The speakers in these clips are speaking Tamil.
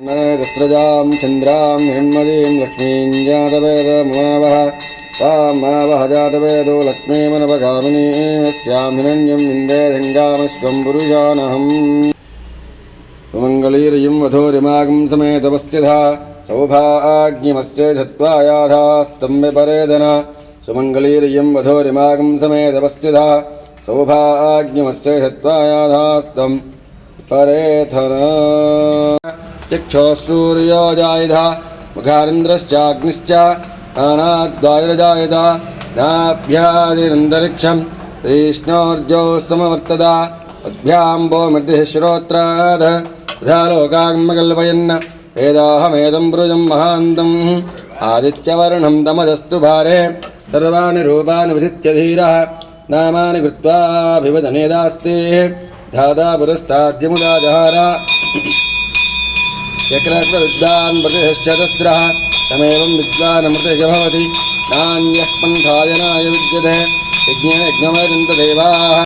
रस्त्रजां चन्द्रां हिरण्मयीं लक्ष्मीं जातवेदमुमावह तामावह जातवेदो लक्ष्मीमनपगामिनीस्यां हिरण्यं विन्देधिङ्गामश्वं पुरुषानहम् सुमङ्गलीर्यं वधूरिमागं समेतवस्थिता सौभाग्यमस्य धत्वायाधास्तं विपरेदन सुमङ्गलीर्यं वधूरिमागं समेतवस्थिता सौभाग्यमस्य धत्वायाधास्तं परेथन चक्षुः जायधा मुखारिन्द्रश्चाग्निश्च कानाद्वायुर्जायत नाभ्यादिरन्तरिक्षं कृष्णोर्जौ समवर्तदा अभ्याम्बो मृतिः श्रोत्राद् तथा लोकाग्मकल्पयन् वेदाहमेदं पुरुषं महान्तम् आदित्यवर्णं तमदस्तु भारे सर्वाणि रूपाणि विधित्य धीरः नामानि कृत्वाभिवदनेदास्ति धाता पुरस्ताद्यमुदा जहार चक्रविद्वान् प्रतिश्चतस्रः तमेवं विद्वानमृतज भवति नान्यः पन्थायनाय विद्यते यज्ञेन यज्ञमयजन्तदेवाः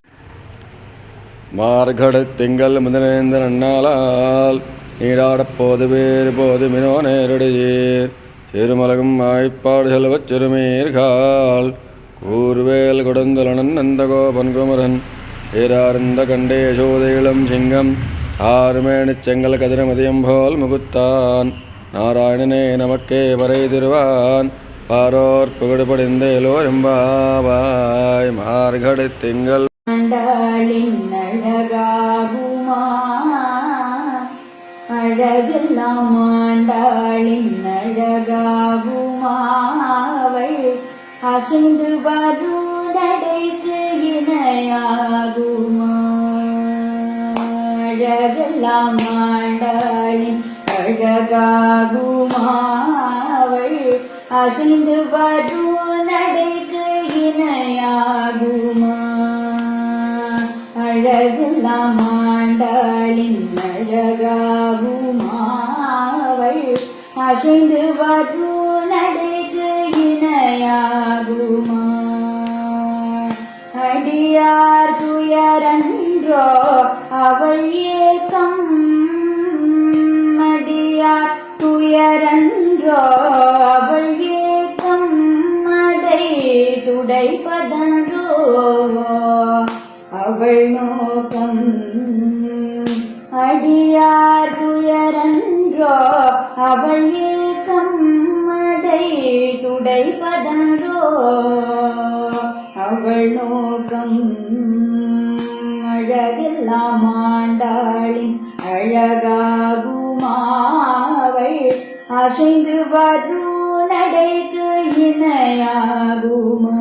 மார்கடத்திங்கள் முதலேந்த நன்னாளால் நீராடப் போதுவேறு போதுமினோ நேரடியீர் சிறுமலகும் ஆய்ப்பாடு செல்வச் சிறுமீர்கால் கூர்வேல் கொடுந்தலனன் நந்தகோபன் குமரன் ஏரார்ந்த கண்டே சோதையிளம் சிங்கம் ஆறுமேனிச் செங்கல் கதிரமதியம் போல் முகுத்தான் நாராயணனே நமக்கே பறை திருவான் பாரோர் புகடுபடிந்தேலோ எம்பாவாய் மார்கடத்திங்கள் ஆண்டாளின் அழகாகுமா அழகெல்லாம் ஆண்டாளின் அழகாகுமா அவள் அசைந்து வரும் நடைக்கு இணையாகுமா அழகெல்லாம் ஆண்டாளின் அழகாகுமா அவள் அசைந்து வரும் நடைக்கு இணையாகுமா அழகெல்லாம் ஆண்டாளின் அழகாகுமா அவள் அசைந்து வரும் நடைக்கு இணையாகுமா அடியார் துயரன்றோ அவள் ஏக்கம் அடியார் துயரன்றோ அவள் ஏக்கம் அதை துடைப்பதன்றோ அவள் நோக்கம் அடியார் துயரன்றோ அவள் ஏக்கம் அதை துடைப்பதன்றோ அவள் நோக்கம் அழகெல்லாம் ஆண்டாளின் அழகாகுமா அவள் அசைந்து வரும் நடைக்கு இணையாகுமா